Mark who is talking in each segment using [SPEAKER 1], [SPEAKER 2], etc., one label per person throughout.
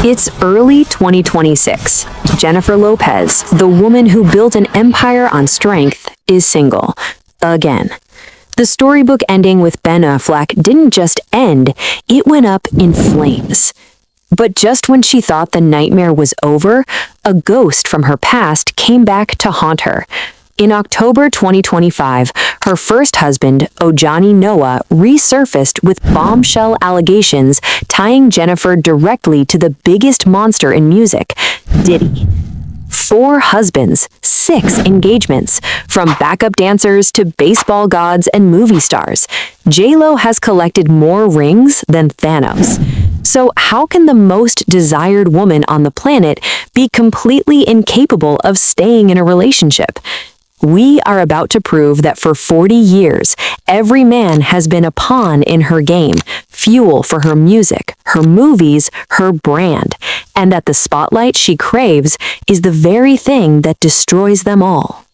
[SPEAKER 1] It's early 2026. Jennifer Lopez, the woman who built an empire on strength, is single. Again. The storybook ending with Ben Affleck didn't just end, it went up in flames. But just when she thought the nightmare was over, a ghost from her past came back to haunt her. In October 2025, her first husband, Ojani Noa, resurfaced with bombshell allegations tying Jennifer directly to the biggest monster in music, Diddy. 4 husbands, 6 engagements, from backup dancers to baseball gods and movie stars. J.Lo has collected more rings than Thanos. So how can the most desired woman on the planet be completely incapable of staying in a relationship? We are about to prove that for 40 years, every man has been a pawn in her game, fuel for her music, her movies, her brand, and that the spotlight she craves is the very thing that destroys them all.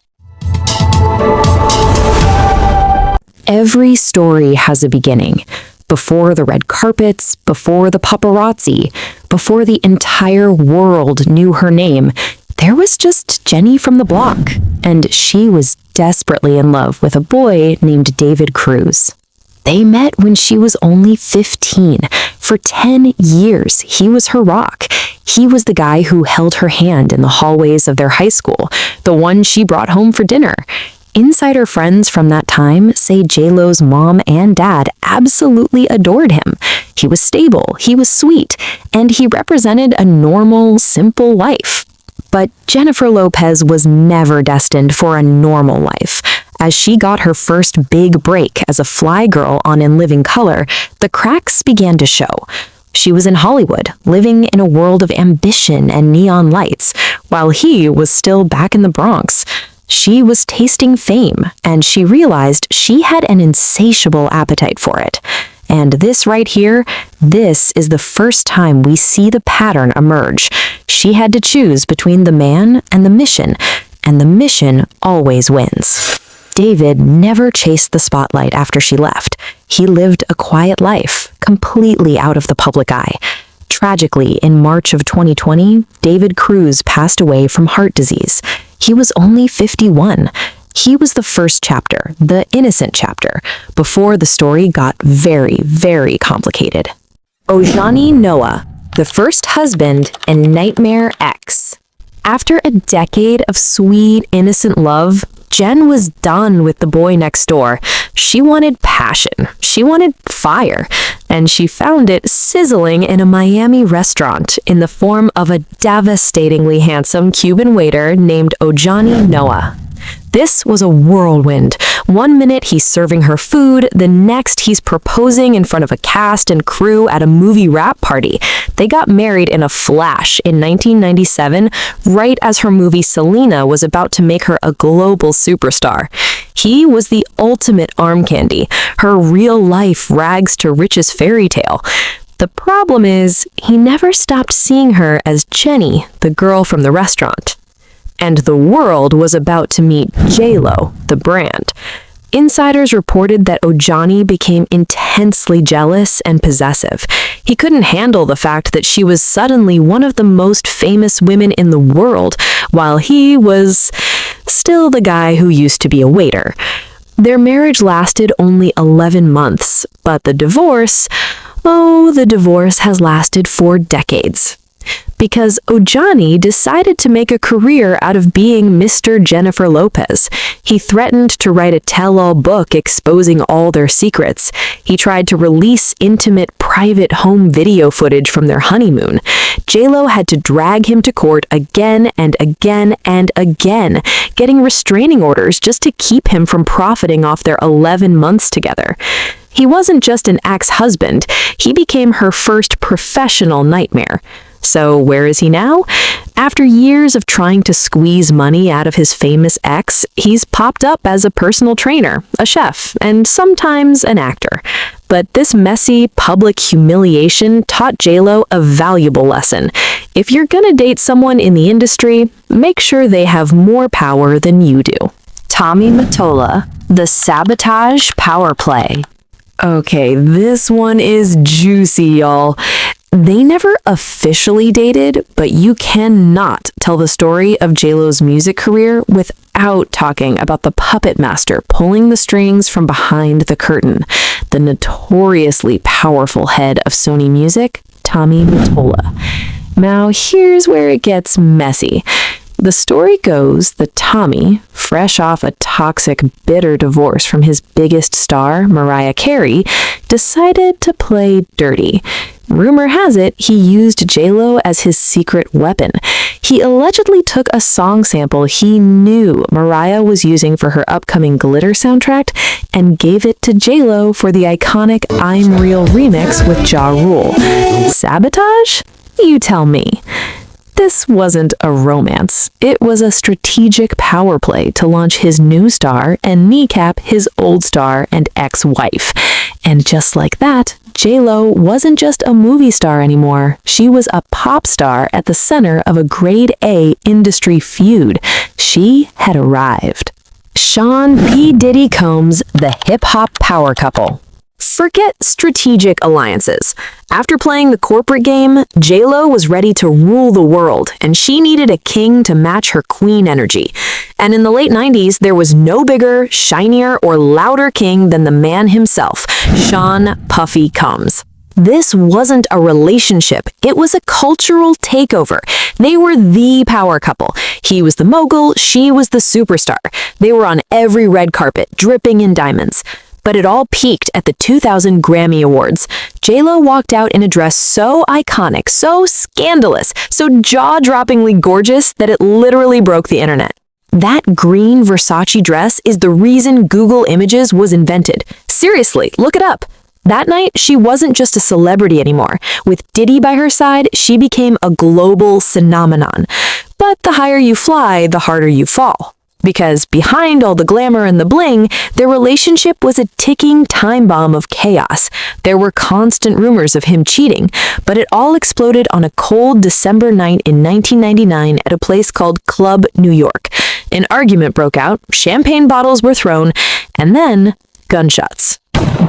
[SPEAKER 1] Every story has a beginning. Before the red carpets, before the paparazzi, before the entire world knew her name, there was just Jenny from the block, and she was desperately in love with a boy named David Cruz. They met when she was only 15. For 10 years, he was her rock. He was the guy who held her hand in the hallways of their high school, the one she brought home for dinner. Insider friends from that time say J.Lo's mom and dad absolutely adored him. He was stable, he was sweet, and he represented a normal, simple life. But Jennifer Lopez was never destined for a normal life. As she got her first big break as a fly girl on In Living Color, the cracks began to show. She was in Hollywood, living in a world of ambition and neon lights, while he was still back in the Bronx. She was tasting fame, and she realized she had an insatiable appetite for it. And this right here, this is the first time we see the pattern emerge. She had to choose between the man and the mission always wins. David never chased the spotlight after she left. He lived a quiet life, completely out of the public eye. Tragically, in March of 2020, David Cruz passed away from heart disease. He was only 51. He was the first chapter, the innocent chapter, before the story got very, very complicated. Ojani Noa, the first husband and nightmare ex. After a decade of sweet, innocent love, Jen was done with the boy next door. She wanted passion. She wanted fire. And she found it sizzling in a Miami restaurant in the form of a devastatingly handsome Cuban waiter named Ojani Noa. This was a whirlwind. One minute he's serving her food, the next he's proposing in front of a cast and crew at a movie wrap party. They got married in a flash in 1997, right as her movie Selena was about to make her a global superstar. He was the ultimate arm candy, her real-life rags to riches fairy tale. The problem is, he never stopped seeing her as Jenny, the girl from the restaurant. And the world was about to meet J.Lo, the brand. Insiders reported that Ojani became intensely jealous and possessive. He couldn't handle the fact that she was suddenly one of the most famous women in the world, while he was still the guy who used to be a waiter. Their marriage lasted only 11 months, but the divorce has lasted for decades. Because Ojani decided to make a career out of being Mr. Jennifer Lopez. He threatened to write a tell-all book exposing all their secrets. He tried to release intimate, private home video footage from their honeymoon. J.Lo had to drag him to court again and again and again, getting restraining orders just to keep him from profiting off their 11 months together. He wasn't just an ex-husband, he became her first professional nightmare. So where is he now? After years of trying to squeeze money out of his famous ex, he's popped up as a personal trainer, a chef, and sometimes an actor. But this messy, public humiliation taught J.Lo a valuable lesson. If you're gonna date someone in the industry, make sure they have more power than you do. Tommy Mottola, the sabotage power play. Okay, this one is juicy, y'all. They never officially dated, but you cannot tell the story of J.Lo's music career without talking about the puppet master pulling the strings from behind the curtain, the notoriously powerful head of Sony Music, Tommy Mottola. Now, here's where it gets messy. The story goes that Tommy, fresh off a toxic, bitter divorce from his biggest star, Mariah Carey, decided to play dirty. Rumor has it he used J.Lo as his secret weapon. He allegedly took a song sample he knew Mariah was using for her upcoming Glitter soundtrack and gave it to J.Lo for the iconic I'm Real remix with Ja Rule. Sabotage? You tell me. This wasn't a romance. It was a strategic power play to launch his new star and kneecap his old star and ex-wife. And just like that, J.Lo wasn't just a movie star anymore. She was a pop star at the center of a grade A industry feud. She had arrived. Sean P. Diddy Combs, the hip-hop power couple. Forget strategic alliances. After playing the corporate game, J.Lo was ready to rule the world, and she needed a king to match her queen energy. And in the late 90s, there was no bigger, shinier, or louder king than the man himself, Sean Puffy Combs. This wasn't a relationship, it was a cultural takeover. They were the power couple. He was the mogul, she was the superstar. They were on every red carpet, dripping in diamonds. But it all peaked at the 2000 Grammy Awards. J.Lo walked out in a dress so iconic, so scandalous, so jaw-droppingly gorgeous that it literally broke the internet. That green Versace dress is the reason Google Images was invented. Seriously, look it up. That night, she wasn't just a celebrity anymore. With Diddy by her side, she became a global phenomenon. But the higher you fly, the harder you fall. Because behind all the glamour and the bling, their relationship was a ticking time bomb of chaos. There were constant rumors of him cheating, but it all exploded on a cold December night in 1999 at a place called Club New York. An argument broke out, champagne bottles were thrown, and then gunshots.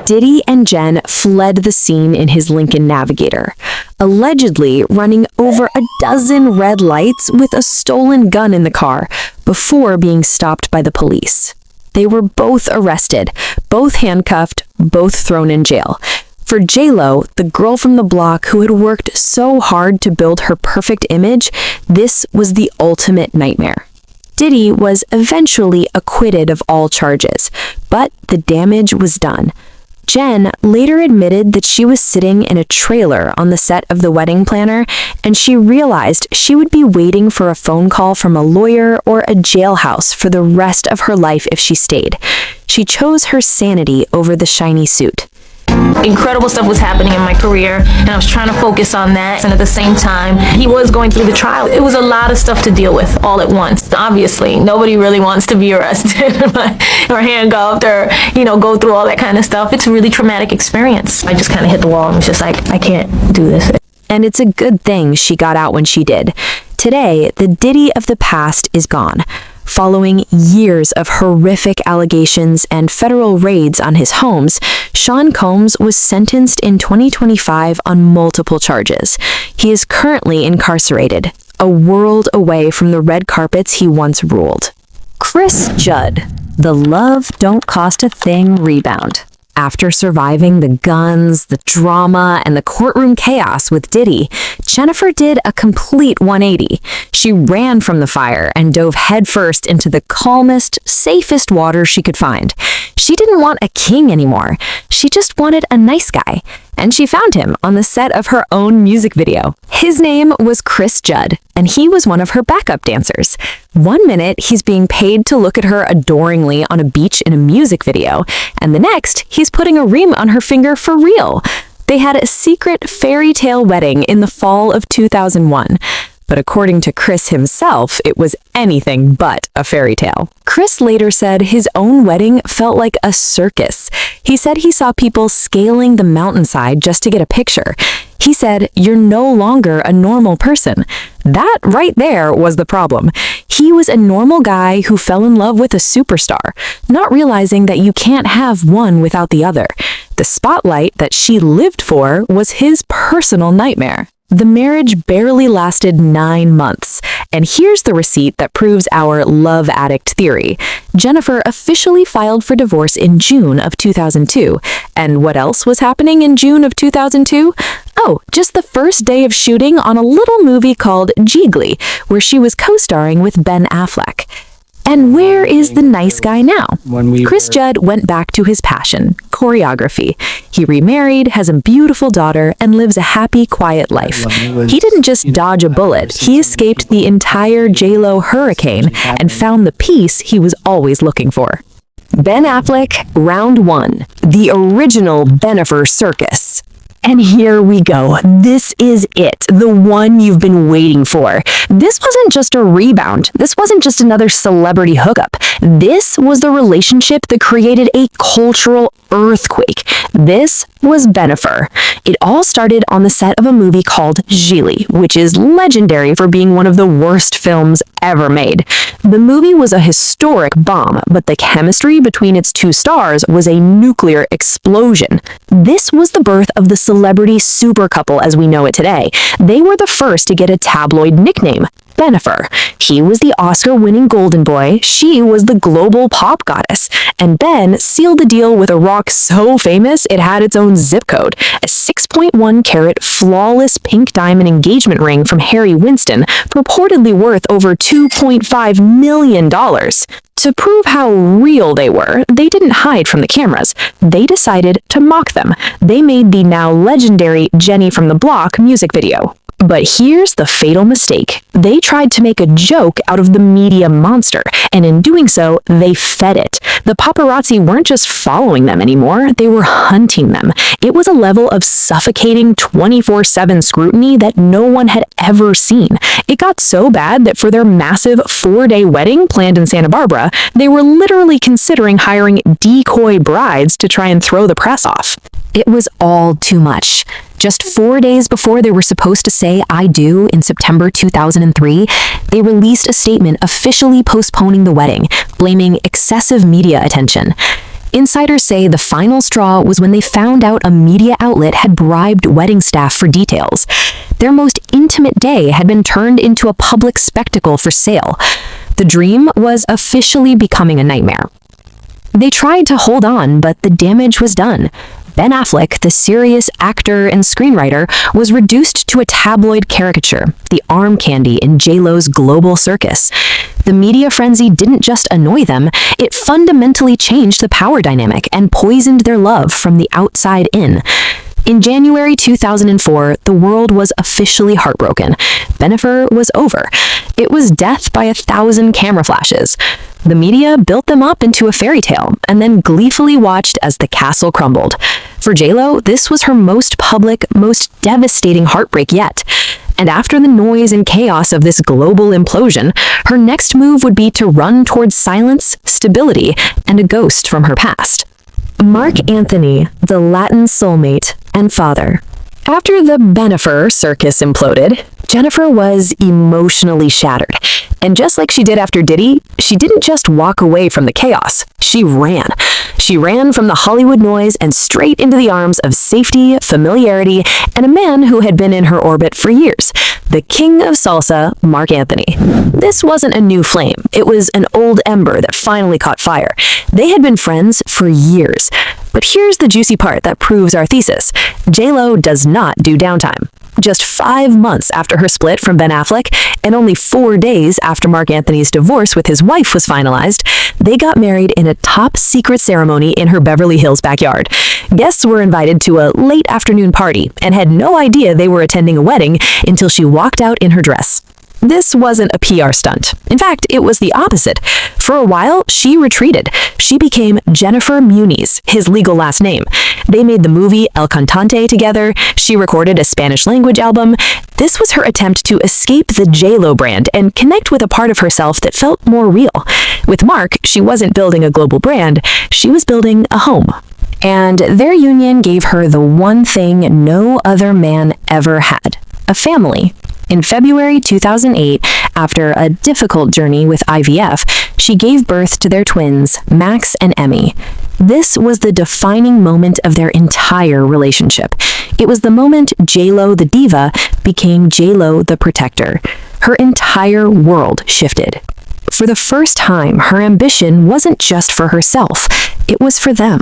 [SPEAKER 1] Diddy and Jen fled the scene in his Lincoln Navigator, allegedly running over a dozen red lights with a stolen gun in the car before being stopped by the police. They were both arrested, both handcuffed, both thrown in jail. For J.Lo, the girl from the block who had worked so hard to build her perfect image, this was the ultimate nightmare. Diddy was eventually acquitted of all charges, but the damage was done. Jen later admitted that she was sitting in a trailer on the set of The Wedding Planner, and she realized she would be waiting for a phone call from a lawyer or a jailhouse for the rest of her life if she stayed. She chose her sanity over the shiny suit.
[SPEAKER 2] Incredible stuff was happening in my career, and I was trying to focus on that. And at the same time, he was going through the trial. It was a lot of stuff to deal with all at once. Obviously, nobody really wants to be arrested or handcuffed or, go through all that kind of stuff. It's a really traumatic experience. I just kind of hit the wall and was just like, I can't do this.
[SPEAKER 1] And it's a good thing she got out when she did. Today, the Diddy of the past is gone. Following years of horrific allegations and federal raids on his homes, Sean Combs was sentenced in 2025 on multiple charges. He is currently incarcerated, a world away from the red carpets he once ruled. Cris Judd, the Love Don't Cost a Thing rebound. After surviving the guns, the drama, and the courtroom chaos with Diddy, Jennifer did a complete 180. She ran from the fire and dove headfirst into the calmest, safest water she could find. She didn't want a king anymore. She just wanted a nice guy. And she found him on the set of her own music video. His name was Cris Judd, and he was one of her backup dancers. One minute, he's being paid to look at her adoringly on a beach in a music video, and the next, he's putting a ring on her finger for real. They had a secret fairy tale wedding in the fall of 2001. But according to Cris himself, it was anything but a fairy tale. Cris later said his own wedding felt like a circus. He said he saw people scaling the mountainside just to get a picture. He said, "You're no longer a normal person." That right there was the problem. He was a normal guy who fell in love with a superstar, not realizing that you can't have one without the other. The spotlight that she lived for was his personal nightmare. The marriage barely lasted 9 months, and here's the receipt that proves our love addict theory. Jennifer officially filed for divorce in June of 2002. And what else was happening in June of 2002? Oh, just the first day of shooting on a little movie called Jiggly, where she was co-starring with Ben Affleck. And where is the nice guy now? Cris Judd went back to his passion, choreography. He remarried, has a beautiful daughter, and lives a happy, quiet life. He didn't just dodge a bullet, he escaped the entire J.Lo hurricane and found the peace he was always looking for. Ben Affleck, round 1. The original Bennifer circus. And here we go. This is it, the one you've been waiting for. This wasn't just a rebound. This wasn't just another celebrity hookup. This was the relationship that created a cultural earthquake. This was Bennifer. It all started on the set of a movie called J.Lo, which is legendary for being one of the worst films ever made. The movie was a historic bomb, but the chemistry between its two stars was a nuclear explosion. This was the birth of the celebrity super couple as we know it today. They were the first to get a tabloid nickname, Bennifer. He was the Oscar-winning golden boy, she was the global pop goddess, and Ben sealed the deal with a rock so famous it had its own zip code, a 6.1-carat flawless pink diamond engagement ring from Harry Winston, purportedly worth over $2.5 million. To prove how real they were, they didn't hide from the cameras. They decided to mock them. They made the now legendary Jenny from the Block music video. But here's the fatal mistake. They tried to make a joke out of the media monster, and in doing so, they fed it. The paparazzi weren't just following them anymore, they were hunting them. It was a level of suffocating 24/7 scrutiny that no one had ever seen. It got so bad that for their massive 4-day wedding planned in Santa Barbara, they were literally considering hiring decoy brides to try and throw the press off. It was all too much. Just 4 days before they were supposed to say "I do" in September 2003, they released a statement officially postponing the wedding, blaming excessive media attention. Insiders say the final straw was when they found out a media outlet had bribed wedding staff for details. Their most intimate day had been turned into a public spectacle for sale. The dream was officially becoming a nightmare. They tried to hold on, but the damage was done. Ben Affleck, the serious actor and screenwriter, was reduced to a tabloid caricature, the arm candy in J.Lo's global circus. The media frenzy didn't just annoy them, it fundamentally changed the power dynamic and poisoned their love from the outside in. In January 2004, the world was officially heartbroken. Bennifer was over. It was death by 1,000 camera flashes. The media built them up into a fairy tale and then gleefully watched as the castle crumbled. For J.Lo, this was her most public, most devastating heartbreak yet. And after the noise and chaos of this global implosion, her next move would be to run towards silence, stability, and a ghost from her past. Marc Anthony, the Latin soulmate and father. After the Bennifer circus imploded, Jennifer was emotionally shattered. And just like she did after Diddy, she didn't just walk away from the chaos, she ran. She ran from the Hollywood noise and straight into the arms of safety, familiarity, and a man who had been in her orbit for years, the king of salsa, Marc Anthony. This wasn't a new flame, it was an old ember that finally caught fire. They had been friends for years. But here's the juicy part that proves our thesis. J.Lo does not do downtime. Just 5 months after her split from Ben Affleck, and only 4 days after Marc Anthony's divorce with his wife was finalized, they got married in a top-secret ceremony in her Beverly Hills backyard. Guests were invited to a late afternoon party and had no idea they were attending a wedding until she walked out in her dress. This wasn't a PR stunt. In fact, it was the opposite. For a while, she retreated. She became Jennifer Muniz, his legal last name. They made the movie El Cantante together. She recorded a Spanish-language album. This was her attempt to escape the J.Lo brand and connect with a part of herself that felt more real. With Marc, she wasn't building a global brand. She was building a home. And their union gave her the one thing no other man ever had: a family. In February 2008, After a difficult journey with IVF, she gave birth to their twins, Max and Emmy. This was the defining moment of their entire relationship. It was the moment J.Lo the diva became J.Lo the protector. Her entire world shifted. For the first time, her ambition wasn't just for herself, it was for them.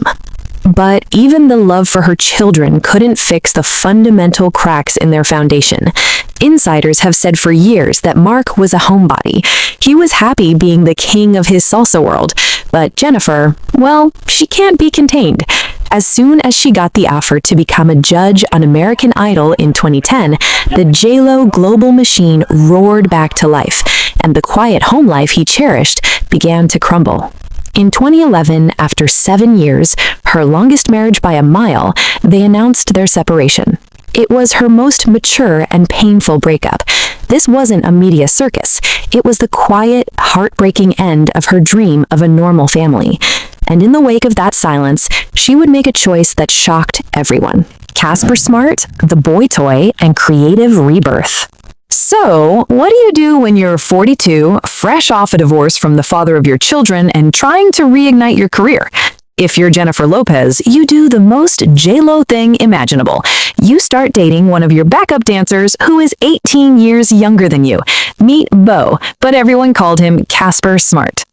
[SPEAKER 1] But even the love for her children couldn't fix the fundamental cracks in their foundation. Insiders have said for years that Marc was a homebody. He was happy being the king of his salsa world. But Jennifer, well, she can't be contained. As soon as she got the offer to become a judge on American Idol in 2010, the J.Lo global machine roared back to life, and the quiet home life he cherished began to crumble. In 2011, after 7 years, her longest marriage by a mile, they announced their separation. It was her most mature and painful breakup. This wasn't a media circus. It was the quiet, heartbreaking end of her dream of a normal family. And in the wake of that silence, she would make a choice that shocked everyone. Casper Smart, the boy toy, and creative rebirth. So, what do you do when you're 42, fresh off a divorce from the father of your children, and trying to reignite your career? If you're Jennifer Lopez, you do the most J.Lo thing imaginable. You start dating one of your backup dancers who is 18 years younger than you. Meet Beau, but everyone called him Casper Smart.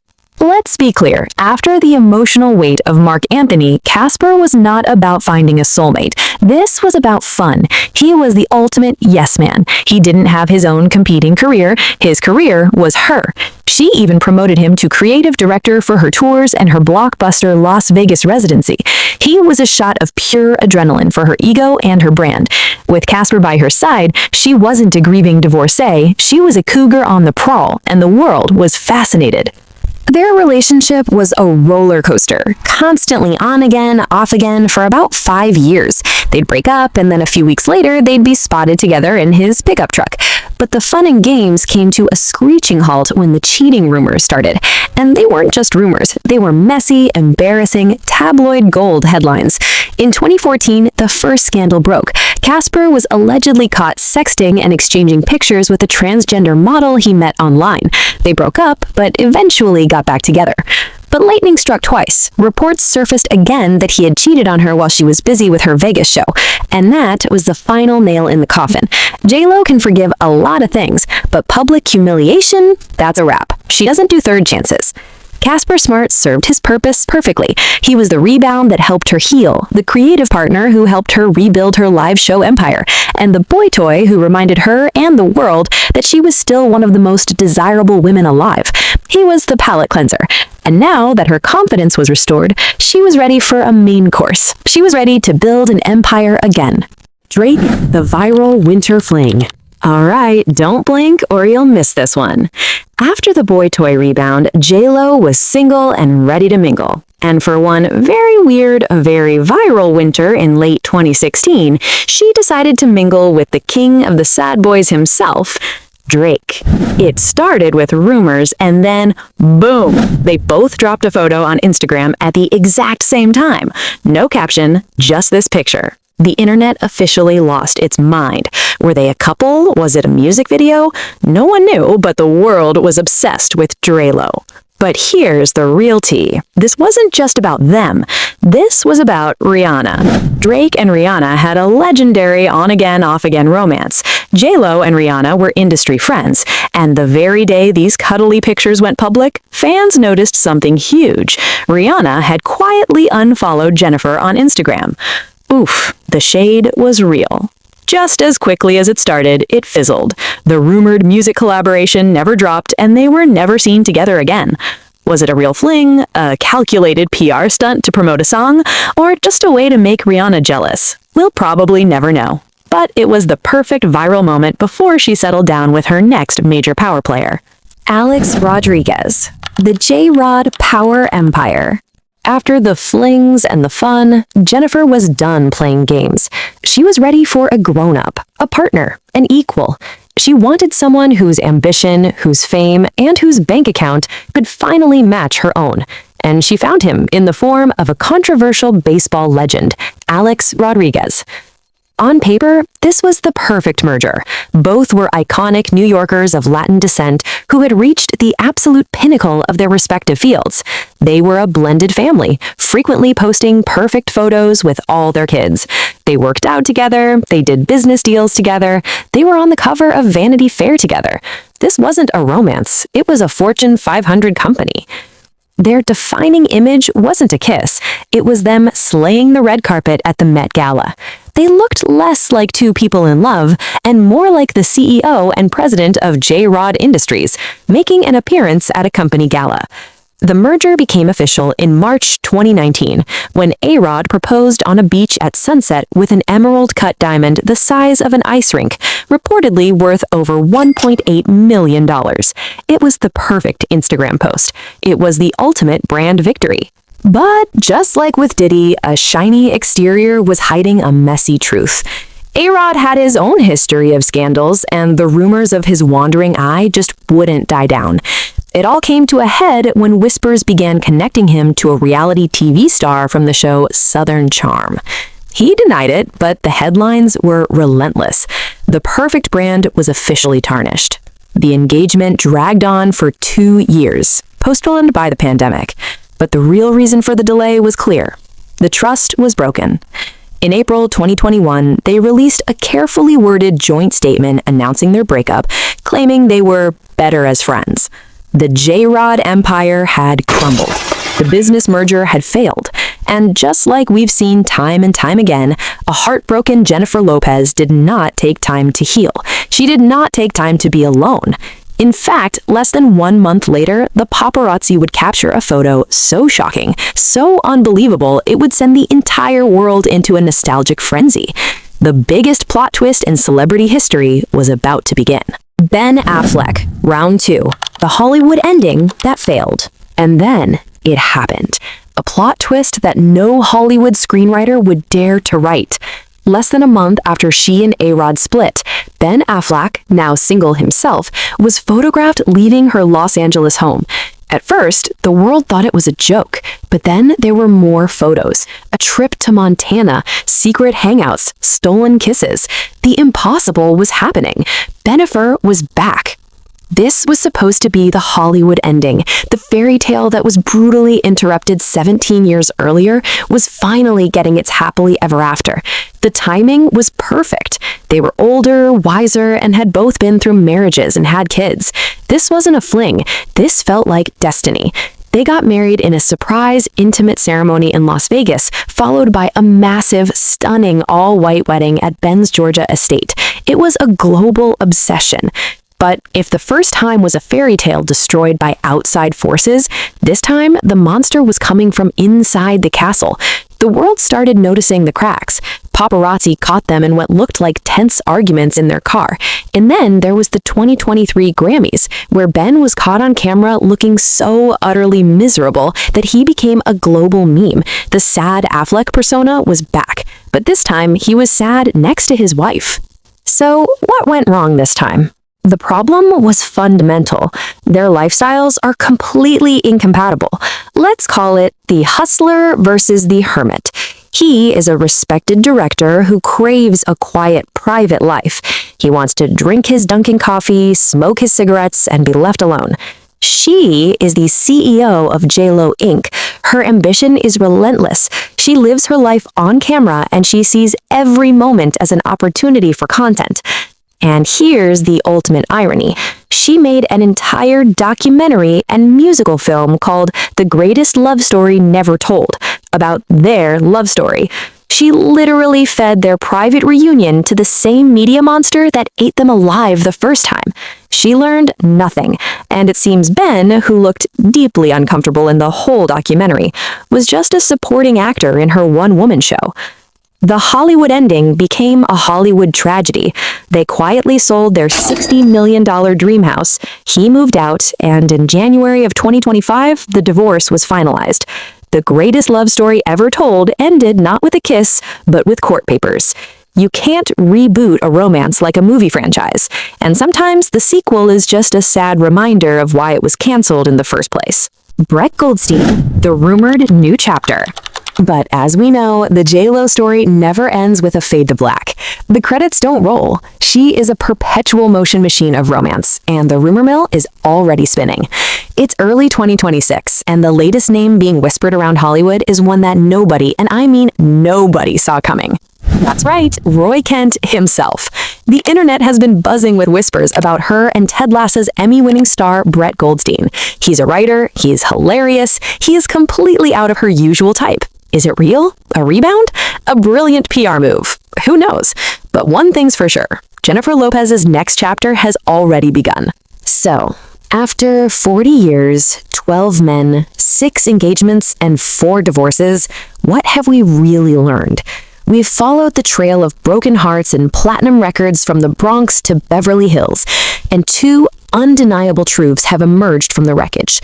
[SPEAKER 1] Let's be clear, after the emotional weight of Marc Anthony, Casper was not about finding a soulmate. This was about fun. He was the ultimate yes man. He didn't have his own competing career. His career was her. She even promoted him to creative director for her tours and her blockbuster Las Vegas residency. He was a shot of pure adrenaline for her ego and her brand. With Casper by her side, she wasn't a grieving divorcee. She was a cougar on the prowl, and the world was fascinated. Their relationship was a roller coaster, constantly on again, off again for about 5 years. They'd break up, and then a few weeks later, they'd be spotted together in his pickup truck. But the fun and games came to a screeching halt when the cheating rumors started. And they weren't just rumors. They were messy, embarrassing, tabloid gold headlines. In 2014, the first scandal broke. Casper was allegedly caught sexting and exchanging pictures with a transgender model he met online. They broke up, but eventually got back together. But lightning struck twice. Reports surfaced again that he had cheated on her while she was busy with her Vegas show. And that was the final nail in the coffin. J.Lo can forgive a lot of things, but public humiliation, that's a wrap. She doesn't do third chances. Casper Smart served his purpose perfectly. He was the rebound that helped her heal, the creative partner who helped her rebuild her live show empire, and the boy toy who reminded her and the world that she was still one of the most desirable women alive. He was the palate cleanser. And now that her confidence was restored, she was ready for a main course. She was ready to build an empire again. Drake, the viral winter fling. Alright, don't blink or you'll miss this one. After the boy toy rebound, J.Lo was single and ready to mingle. And for one very weird, very viral winter in late 2016, she decided to mingle with the king of the sad boys himself, Drake. It started with rumors and then, boom, they both dropped a photo on Instagram at the exact same time. No caption, just this picture. The internet officially lost its mind. Were they a couple? Was it a music video? No one knew, but the world was obsessed with J.Lo. But here's the real tea. This wasn't just about them. This was about Rihanna. Drake and Rihanna had a legendary on-again, off-again romance. J.Lo and Rihanna were industry friends, and the very day these cuddly pictures went public, fans noticed something huge. Rihanna had quietly unfollowed Jennifer on Instagram. Oof, the shade was real. Just as quickly as it started, it fizzled. The rumored music collaboration never dropped, and they were never seen together again. Was it a real fling, a calculated PR stunt to promote a song, or just a way to make Rihanna jealous? We'll probably never know. But it was the perfect viral moment before she settled down with her next major power player. Alex Rodriguez, the J-Rod Power Empire. After the flings and the fun, Jennifer was done playing games. She was ready for a grown-up, a partner, an equal. She wanted someone whose ambition, whose fame, and whose bank account could finally match her own. And she found him in the form of a controversial baseball legend, Alex Rodriguez. On paper, this was the perfect merger. Both were iconic New Yorkers of Latin descent who had reached the absolute pinnacle of their respective fields. They were a blended family, frequently posting perfect photos with all their kids. They worked out together, they did business deals together, they were on the cover of Vanity Fair together. This wasn't a romance, it was a Fortune 500 company. Their defining image wasn't a kiss, it was them slaying the red carpet at the Met Gala. They looked less like two people in love and more like the CEO and president of J.Rod Industries, making an appearance at a company gala. The merger became official in March 2019 when A-Rod proposed on a beach at sunset with an emerald-cut diamond the size of an ice rink, reportedly worth over $1.8 million. It was the perfect Instagram post. It was the ultimate brand victory. But just like with Diddy, a shiny exterior was hiding a messy truth. A-Rod had his own history of scandals, and the rumors of his wandering eye just wouldn't die down. It all came to a head when whispers began connecting him to a reality TV star from the show Southern Charm. He denied it, but the headlines were relentless. The perfect brand was officially tarnished. The engagement dragged on for 2 years, postponed by the pandemic. But the real reason for the delay was clear. The trust was broken. In April 2021, they released a carefully worded joint statement announcing their breakup, claiming they were better as friends. The J-Rod empire had crumbled. The business merger had failed. And just like we've seen time and time again, a heartbroken Jennifer Lopez did not take time to heal. She did not take time to be alone. In fact, less than 1 month later, the paparazzi would capture a photo so shocking, so unbelievable, it would send the entire world into a nostalgic frenzy. The biggest plot twist in celebrity history was about to begin. Ben Affleck, round 2, the Hollywood ending that failed. And then it happened. A plot twist that no Hollywood screenwriter would dare to write. Less than a month after she and A-Rod split, Ben Affleck, now single himself, was photographed leaving her Los Angeles home. At first, the world thought it was a joke, but then there were more photos. A trip to Montana, secret hangouts, stolen kisses. The impossible was happening. Bennifer was back. This was supposed to be the Hollywood ending. The fairy tale that was brutally interrupted 17 years earlier was finally getting its happily ever after. The timing was perfect. They were older, wiser, and had both been through marriages and had kids. This wasn't a fling. This felt like destiny. They got married in a surprise, intimate ceremony in Las Vegas, followed by a massive, stunning all-white wedding at Ben's Georgia estate. It was a global obsession. But if the first time was a fairy tale destroyed by outside forces, this time the monster was coming from inside the castle. The world started noticing the cracks. Paparazzi caught them in what looked like tense arguments in their car. And then there was the 2023 Grammys, where Ben was caught on camera looking so utterly miserable that he became a global meme. The sad Affleck persona was back, but this time he was sad next to his wife. So what went wrong this time? The problem was fundamental. Their lifestyles are completely incompatible. Let's call it the hustler versus the hermit. He is a respected director who craves a quiet, private life. He wants to drink his Dunkin' coffee, smoke his cigarettes, and be left alone. She is the CEO of J.Lo Inc. Her ambition is relentless. She lives her life on camera and she sees every moment as an opportunity for content. And here's the ultimate irony. She made an entire documentary and musical film called The Greatest Love Story Never Told, about their love story. She literally fed their private reunion to the same media monster that ate them alive the first time. She learned nothing, and it seems Ben, who looked deeply uncomfortable in the whole documentary, was just a supporting actor in her one-woman show. The Hollywood ending became a Hollywood tragedy. They quietly sold their $60 million dream house. He moved out, and in January of 2025, the divorce was finalized. The greatest love story ever told ended not with a kiss, but with court papers. You can't reboot a romance like a movie franchise, and sometimes the sequel is just a sad reminder of why it was canceled in the first place. Brett Goldstein, the rumored new chapter. But as we know, the J.Lo story never ends with a fade to black. The credits don't roll. She is a perpetual motion machine of romance, and the rumor mill is already spinning. It's early 2026, and the latest name being whispered around Hollywood is one that nobody, and I mean nobody, saw coming. That's right, Roy Kent himself. The internet has been buzzing with whispers about her and Ted Lasso's Emmy-winning star Brett Goldstein. He's a writer, he's hilarious, he is completely out of her usual type. Is it real? A rebound? A brilliant PR move? Who knows? But one thing's for sure, Jennifer Lopez's next chapter has already begun. So, after 40 years, 12 men, 6 engagements, and 4 divorces, what have we really learned? We've followed the trail of broken hearts and platinum records from the Bronx to Beverly Hills, and 2 undeniable truths have emerged from the wreckage.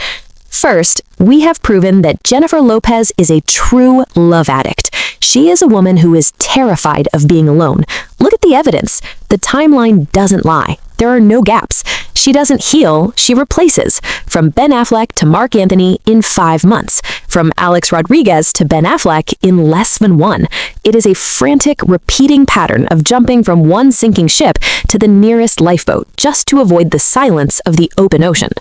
[SPEAKER 1] First, we have proven that Jennifer Lopez is a true love addict. She is a woman who is terrified of being alone. Look at the evidence. The timeline doesn't lie. There are no gaps. She doesn't heal, she replaces. From Ben Affleck to Marc Anthony in 5 months. From Alex Rodriguez to Ben Affleck in less than 1. It is a frantic, repeating pattern of jumping from one sinking ship to the nearest lifeboat just to avoid the silence of the open ocean.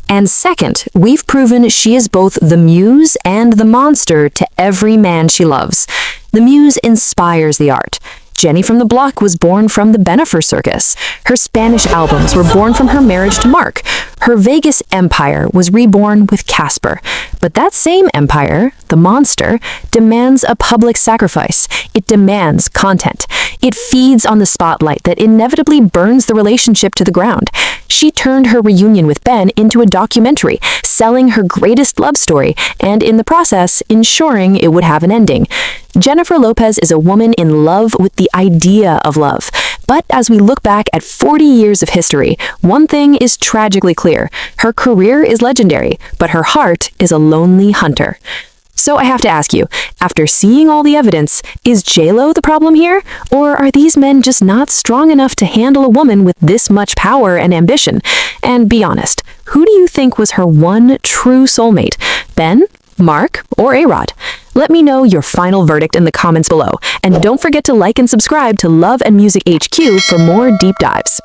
[SPEAKER 1] And second, we've proven she is both the muse and the monster to every man she loves. The muse inspires the art. Jenny from the Block was born from the Bennifer circus. Her Spanish albums were born from her marriage to Marc. Her Vegas empire was reborn with Casper. But that same empire, the monster, demands a public sacrifice. It demands content. It feeds on the spotlight that inevitably burns the relationship to the ground. She turned her reunion with Ben into a documentary, selling her greatest love story, and in the process, ensuring it would have an ending. Jennifer Lopez is a woman in love with the idea of love. But as we look back at 40 years of history, one thing is tragically clear. Her career is legendary, but her heart is a lonely hunter. So I have to ask you, after seeing all the evidence, is J.Lo the problem here? Or are these men just not strong enough to handle a woman with this much power and ambition? And be honest, who do you think was her one true soulmate? Ben? Marc? Or A-Rod? Let me know your final verdict in the comments below. And don't forget to like and subscribe to Love and Music HQ for more deep dives.